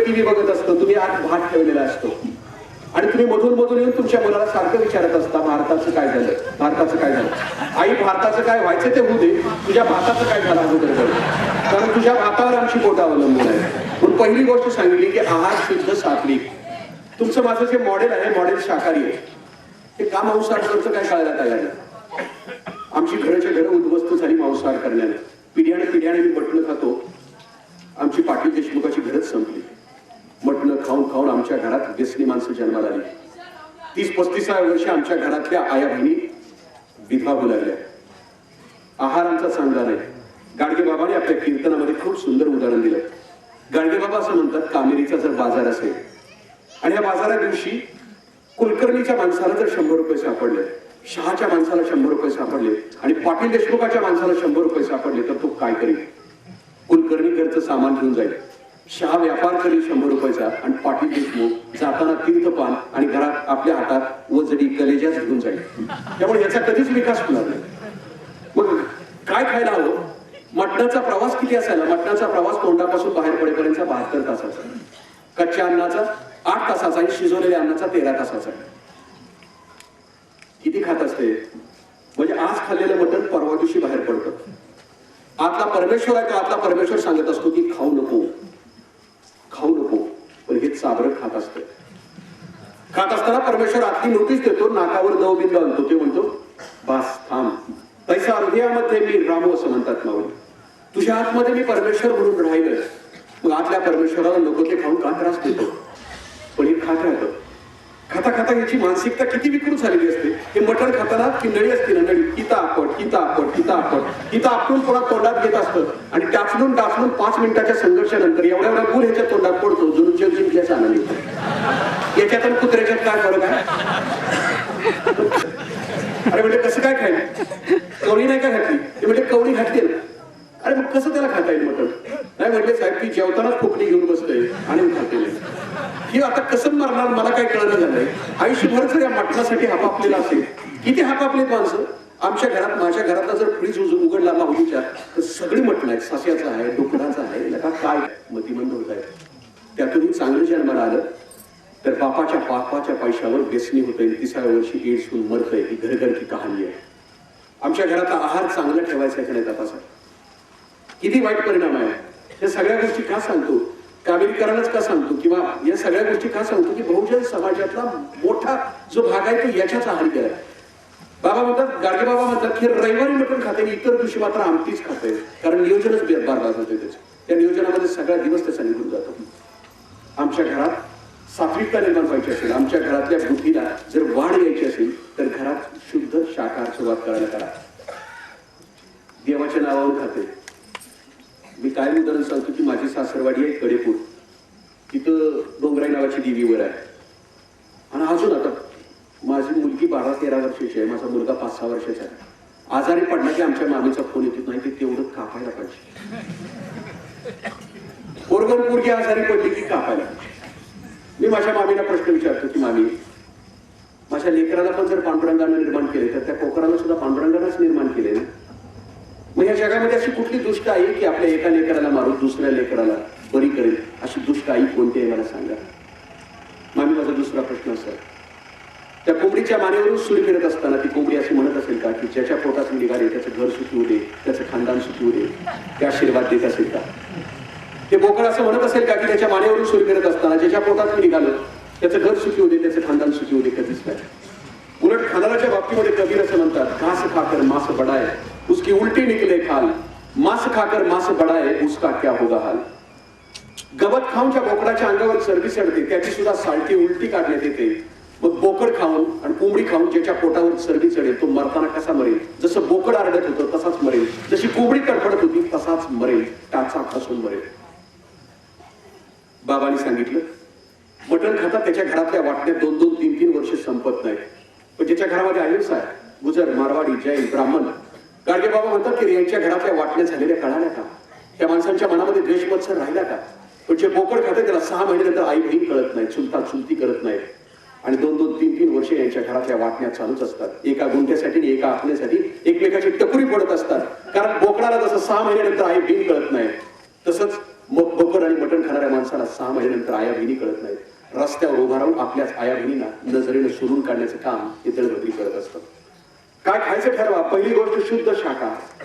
TV बघत असतं, तुम्ही आत भात ठेवलेला असतो आणि तुम्ही मधून मधून येऊन तुमच्या मुलाला सारखं विचारत असता, भारताचं काय झालं, भारताचं काय झालं. आई, भारताचं काय व्हायचं ते होऊ दे, तुझ्या भाताचं काय झालं अगोदर कर, कारण तुझ्या भातावर आमची पोट अवलंबून आहे. म्हणून पहिली गोष्ट सांगितली की आहार शुद्ध सात्विक. तुमचं माझं जे मॉडेल आहे, मॉडेल शाकाहारी आहे. ते का मांसाहारचं काय कळायला तयार नाही. आमची घराच्या घरं उद्ध्वस्त झाली मांसाहार करण्याने. पिढ्याने पिढ्याने मी मटणं खातो. आमची पाटील देशमुखाची घरच संपली. मटणं खाऊन खाऊन आमच्या घरात व्यसनी माणसं जन्माला आली. 30-35 वर्षी आमच्या घरातल्या आया बहिणी विधवा होऊ लागल्या. आहार आमचा चांगला नाही. गाडगे बाबाने आपल्या कीर्तनामध्ये खूप सुंदर उदाहरण दिलं. गाडगे बाबा असं म्हणतात, कामेरीचा जर बाजार असेल आणि या बाजारा दिवशी कुलकर्णीच्या माणसाला जर 100 रुपये सापडले, शहाच्या माणसाला 100 रुपये सापडले आणि पाटील देशमुखाच्या माणसाला 100 रुपये सापडले, तर तो काय करेल? कुलकर्णी घरचं सामान घेऊन जाईल, शहा व्यापार करेल 100 रुपयाचा आणि पाटील देशमुख जाताना तीर्थपान आणि घरात आपल्या हातात वजडी कलेजाच घेऊन जाईल. त्यामुळे याचा कधीच विकास होणार नाही. मग काय खायला हवं? मटणाचा प्रवास किती असायला? मटणाचा प्रवास तोंडापासून बाहेर पडेपर्यंत 72 तासाचा, कच्च्या अन्नाचा 8 तासाचा आणि शिजवलेल्या अन्नाचा 13 तासाचा. किती खात असते? म्हणजे आज खाल्लेलं मटण परवा दिवशी बाहेर पडतं. आतला परमेश्वर आहे का? आतला परमेश्वर सांगत असतो की खाऊ नको, खाऊ नको, पण हे चाबरं खात असतं. खात असताना परमेश्वर आतली नोटीस देतो, नाकावर दवबिंदू आणतो. ते म्हणतो, बास थांब, तैसा हृदयामध्ये मी रामू, असं म्हणतात माऊली. तुझ्या आतमध्ये मी परमेश्वर म्हणून राहिलं. मग आतल्या परमेश्वराला नको ते खाऊन का त्रास देतो? पण हे खात राहतं. खाता खाता याची मानसिकता किती विकृत झालेली असते. हे मटण खाताना ती नळी असते ना, नळी हिता आपट, हिता आपट, हिता आपट, हिता आपटून कोणा तोंडात घेत असतं आणि टाचलून टाचलून 5 मिनिटाच्या संघर्षानंतर एवढ्या गुल ह्याच्या तोंडात पडतो, जुनं जग जिंकल्याचा आनंद येतो. याच्यात आणि कुत्र्याच्यात काय फरक आहे? अरे म्हणजे कसं काय खायला? कवळी नाही का घातली? ते म्हणजे कवळी घातली ना. अरे मग कसं त्याला खाता येईल मटण? नाही म्हटले साहेब, ती जेवतानाच फुकणी घेऊन बसतोय आणि खाते. ही आता कसं मरणार मला काय कळलं झालंय. आयुष्यभर जर या मटणासाठी हापापलेला असेल, किती हापापलेत माणसं. आमच्या घरात, माझ्या घरातला जर फ्रीज उघडला माऊलीच्या, तर सगळी मटण आहेत. सस्याचं आहे, डुकराचं आहे, लका काय मतिमंद होत आहे. त्यातूनही चांगलं जन्माला आलं तर बापाच्या पापाच्या पैशावर व्यसनी होतंय. 30व्या वर्षी एड्स होऊन मरतंय. ही घरघरची कहाणी आहे. आमच्या घरातला आहार चांगला ठेवायचा आहे का तपासा. किती वाईट परिणाम आहे. या सगळ्या गोष्टी का सांगतो? कामेरीकरणच का सांगतो किंवा या सगळ्या गोष्टी का सांगतो की बहुजन समाजातला मोठा जो भाग आहे तो याच्याच आहारी गेला. बाबा म्हणतात, गाडगे बाबा म्हणतात की रविवारी मटण खाते, इतर दिवशी मात्र आमटीच खाते, कारण नियोजनच बरबाद होते त्याचं. त्या नियोजनामध्ये सगळा दिवस त्याचा निघून जातो. आमच्या घरात सात्विकता निर्माण व्हायची असेल, आमच्या घरातल्या बुद्धीला जर वाढ यायची असेल, तर घरात शुद्ध शाकाहार सुरुवात करायला करा. देवाच्या नावावर खाते. मी काय उदाहरण सांगतो की माझी सासरवाडी आहे कडेपूर. तिथं डोंगराई नावाची देवीवर आहे. आणि अजून आता माझी मुलगी 12-13 वर्षाची आहे, माझा मुलगा 5-6 वर्षाचा आहे. आजारी पडला की आमच्या मामीचा फोन येतो, नाही ते तेवढं कापायला पाहिजे. पोरगण पोरगी आजारी पडली की कापायला. मी माझ्या मामीला प्रश्न विचारतो की मामी, माझ्या लेकराला पण जर पांडुरंगानं निर्माण केले तर त्या कोकराला सुद्धा पांडुरंगानंच निर्माण केले ना. मग या जगामध्ये अशी कुठली दुष्ट आई की आपल्या एका लेकराला मारून दुसऱ्या लेकराला बरी करेल? अशी दुष्ट आई कोणती आहे मला सांगा. मामी, माझा दुसरा प्रश्न असा, त्या कोंबडीच्या मानेवरून सुरी फिरत असताना ती कोंबडी अशी म्हणत असेल का की ज्याच्या पोटात मी निघाले त्याचं घर सुखी होऊ दे, त्याचं खानदान सुखी होऊ दे, ते आशीर्वाद देत असेल का? ते बोकड असं म्हणत असेल का की त्याच्या मानेवरून सुरी फिरत असताना ज्याच्या पोटात मी निघालो त्याचं घर सुखी होऊ दे, त्याचं खानदान सुखी होऊ दे? कधीच नाही. उलट खानदानाच्या बाबतीमध्ये कबीर असं म्हणतात, घास खाकर मांस बडाए उसकी उलटी निकले खाल, मांस खाकर मांस बडाए उसका क्या होगा हाल. गवत खाऊन ज्या बोकडाच्या अंगावर चरबी चढते त्याची सुद्धा सालटी उलटी काढण्यात येते. मग बोकड खाऊन आणि कोंबडी खाऊन ज्याच्या पोटावर चरबी चढेल तो मरताना कसा मरेल? जसं बोकड आरडत होतं तसाच मरेल, जशी कोंबडी तडफडत होती तसाच मरेल, टाचा खासून मरेल. बाबांनी सांगितलं, मटण खातात त्याच्या घरातल्या वाटण्यात 2-2, 3-3 वर्ष संपत नाही. पण ज्याच्या घरामध्ये अहिंसा आहे, गुजर, मारवाडी, जैन, ब्राह्मण, गाडगे बाबा म्हणतात की यांच्या घरातल्या वाटण्या झालेल्या कळाल्या का? त्या माणसांच्या मनामध्ये द्वेष मत्सर राहिला का? पण जे बोकड खाते त्याला 6 महिन्यानंतर आई बहीण कळत नाही, चुलता चुलती करत नाही आणि 2-2, 3-3 वर्ष यांच्या घरातल्या वाटण्या चालूच असतात. एका गुंठ्यासाठी आणि एका आपल्यासाठी एकमेकाची टकुरी पडत असतात. कारण बोकडाला जसं 6 महिन्यानंतर आई बहीण कळत नाही, तसंच मग बकर आणि मटण खाणाऱ्या माणसाला 6 महिन्यानंतर आया बहिणी कळत नाहीत. रस्त्यावर उभा राहून आपल्याच आया बहिणींना नजरेनं शोधून काढण्याचं काम हे तळभद्री करत असतं. काय खायचं ठरवा. पहिली गोष्ट शुद्ध शाकाहार.